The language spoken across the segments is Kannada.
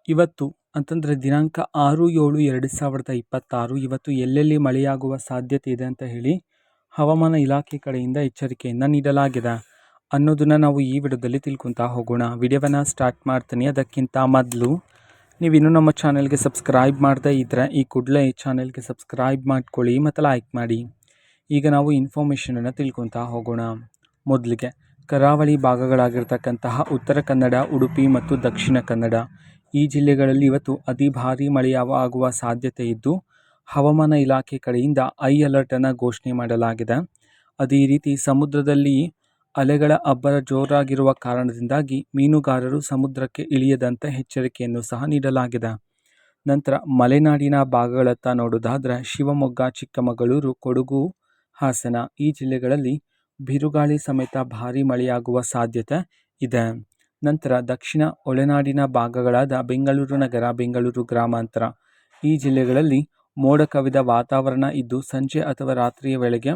ಇವತ್ತು ಅಂತಂದರೆ ದಿನಾಂಕ 6/7/2026 ಇವತ್ತು ಎಲ್ಲೆಲ್ಲಿ ಮಳೆಯಾಗುವ ಸಾಧ್ಯತೆ ಇದೆ ಅಂತ ಹೇಳಿ ಹವಾಮಾನ ಇಲಾಖೆ ಕಡೆಯಿಂದ ಎಚ್ಚರಿಕೆಯನ್ನು ನೀಡಲಾಗಿದೆ ಅನ್ನೋದನ್ನು ನಾವು ಈ ವಿಡಿಯೋದಲ್ಲಿ ತಿಳ್ಕೊತಾ ಹೋಗೋಣ. ವಿಡಿಯೋವನ್ನು ಸ್ಟಾರ್ಟ್ ಮಾಡ್ತೀನಿ. ಅದಕ್ಕಿಂತ ಮೊದಲು ನೀವಿನ್ನೂ ನಮ್ಮ ಚಾನೆಲ್ಗೆ ಸಬ್ಸ್ಕ್ರೈಬ್ ಮಾಡದೇ ಇದ್ದರೆ ಈ ಕೂಡಲೇ ಈ ಚಾನೆಲ್ಗೆ ಸಬ್ಸ್ಕ್ರೈಬ್ ಮಾಡ್ಕೊಳ್ಳಿ ಮತ್ತು ಲೈಕ್ ಮಾಡಿ. ಈಗ ನಾವು ಇನ್ಫಾರ್ಮೇಷನನ್ನು ತಿಳ್ಕೊತಾ ಹೋಗೋಣ. ಮೊದಲಿಗೆ ಕರಾವಳಿ ಭಾಗಗಳಾಗಿರ್ತಕ್ಕಂತಹ ಉತ್ತರ ಕನ್ನಡ, ಉಡುಪಿ ಮತ್ತು ದಕ್ಷಿಣ ಕನ್ನಡ ಈ ಜಿಲ್ಲೆಗಳಲ್ಲಿ ಇವತ್ತು ಅತಿ ಭಾರೀ ಮಳೆಯಾಗುವ ಸಾಧ್ಯತೆ ಇದ್ದು ಹವಾಮಾನ ಇಲಾಖೆ ಕಡೆಯಿಂದ ಐ ಅಲರ್ಟನ್ನು ಘೋಷಣೆ ಮಾಡಲಾಗಿದೆ. ಅದೇ ರೀತಿ ಸಮುದ್ರದಲ್ಲಿ ಅಲೆಗಳ ಅಬ್ಬರ ಜೋರಾಗಿರುವ ಕಾರಣದಿಂದಾಗಿ ಮೀನುಗಾರರು ಸಮುದ್ರಕ್ಕೆ ಇಳಿಯದಂತೆ ಎಚ್ಚರಿಕೆಯನ್ನು ಸಹ ನೀಡಲಾಗಿದೆ. ನಂತರ ಮಲೆನಾಡಿನ ಭಾಗಗಳತ್ತ ನೋಡೋದಾದರೆ ಶಿವಮೊಗ್ಗ, ಚಿಕ್ಕಮಗಳೂರು, ಕೊಡಗು, ಹಾಸನ ಈ ಜಿಲ್ಲೆಗಳಲ್ಲಿ ಬಿರುಗಾಳಿ ಸಮೇತ ಭಾರೀ ಮಳೆಯಾಗುವ ಸಾಧ್ಯತೆ ಇದೆ. ನಂತರ ದಕ್ಷಿಣ ಒಳನಾಡಿನ ಭಾಗಗಳಾದ ಬೆಂಗಳೂರು ನಗರ, ಬೆಂಗಳೂರು ಗ್ರಾಮಾಂತರ ಈ ಜಿಲ್ಲೆಗಳಲ್ಲಿ ಮೋಡ ಕವಿದ ವಾತಾವರಣ ಇದ್ದು ಸಂಜೆ ಅಥವಾ ರಾತ್ರಿಯ ವೇಳೆಗೆ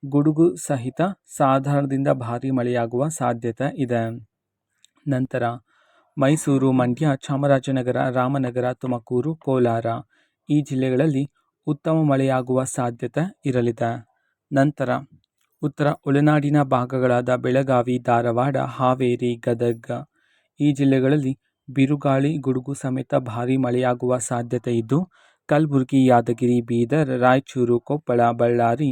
ಗುಡುಗು ಸಹಿತ ಸಾಧಾರಣದಿಂದ ಭಾರೀ ಮಳೆಯಾಗುವ ಸಾಧ್ಯತೆ ಇದೆ. ನಂತರ ಮೈಸೂರು, ಮಂಡ್ಯ, ಚಾಮರಾಜನಗರ, ರಾಮನಗರ, ತುಮಕೂರು, ಕೋಲಾರ ಈ ಜಿಲ್ಲೆಗಳಲ್ಲಿ ಉತ್ತಮ ಮಳೆಯಾಗುವ ಸಾಧ್ಯತೆ ಇರಲಿದೆ. ನಂತರ ಉತ್ತರ ಒಳನಾಡಿನ ಭಾಗಗಳಾದ ಬೆಳಗಾವಿ, ಧಾರವಾಡ, ಹಾವೇರಿ, ಗದಗ ಈ ಜಿಲ್ಲೆಗಳಲ್ಲಿ ಬಿರುಗಾಳಿ, ಗುಡುಗು ಸಮೇತ ಭಾರೀ ಮಳೆಯಾಗುವ ಸಾಧ್ಯತೆ ಇದ್ದು ಕಲಬುರಗಿ, ಯಾದಗಿರಿ, ಬೀದರ್, ರಾಯಚೂರು, ಕೊಪ್ಪಳ, ಬಳ್ಳಾರಿ,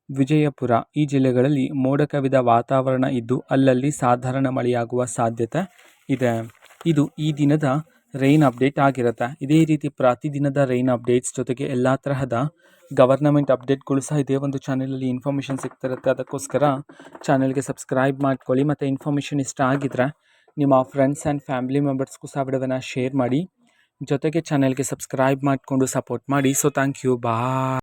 ವಿಜಯಪುರ ಈ ಜಿಲ್ಲೆಗಳಲ್ಲಿ ಮೋಡ ಕವಿದ ವಾತಾವರಣ ಇದ್ದು ಅಲ್ಲಲ್ಲಿ ಸಾಧಾರಣ ಮಳೆಯಾಗುವ ಸಾಧ್ಯತೆ ಇದೆ. ಇದು ಈ ದಿನದ ರೈನ್ ಅಪ್ಡೇಟ್ ಆಗಿರುತ್ತೆ. ಇದೇ ರೀತಿ ಪ್ರತಿದಿನದ ರೈನ್ ಅಪ್ಡೇಟ್ಸ್ ಜೊತೆಗೆ ಎಲ್ಲ ತರಹದ ಗವರ್ನಮೆಂಟ್ ಅಪ್ಡೇಟ್ಗಳು ಸಹ ಇದೇ ಒಂದು ಚಾನಲಲ್ಲಿ ಇನ್ಫಾರ್ಮೇಷನ್ ಸಿಗ್ತಿರುತ್ತೆ. ಅದಕ್ಕೋಸ್ಕರ ಚಾನಲ್ಗೆ ಸಬ್ಸ್ಕ್ರೈಬ್ ಮಾಡ್ಕೊಳ್ಳಿ ಮತ್ತು ಇನ್ಫಾರ್ಮೇಷನ್ ಇಷ್ಟ ಆಗಿದ್ರೆ ನಿಮ್ಮ ಫ್ರೆಂಡ್ಸ್ ಆ್ಯಂಡ್ ಫ್ಯಾಮಿಲಿ ಮೆಂಬರ್ಸ್ಗೂ ಸಹ ವಿಡಿಯೋವನ್ನು ಶೇರ್ ಮಾಡಿ. ಜೊತೆಗೆ ಚಾನಲ್ಗೆ ಸಬ್ಸ್ಕ್ರೈಬ್ ಮಾಡಿಕೊಂಡು ಸಪೋರ್ಟ್ ಮಾಡಿ. So thank you, bye.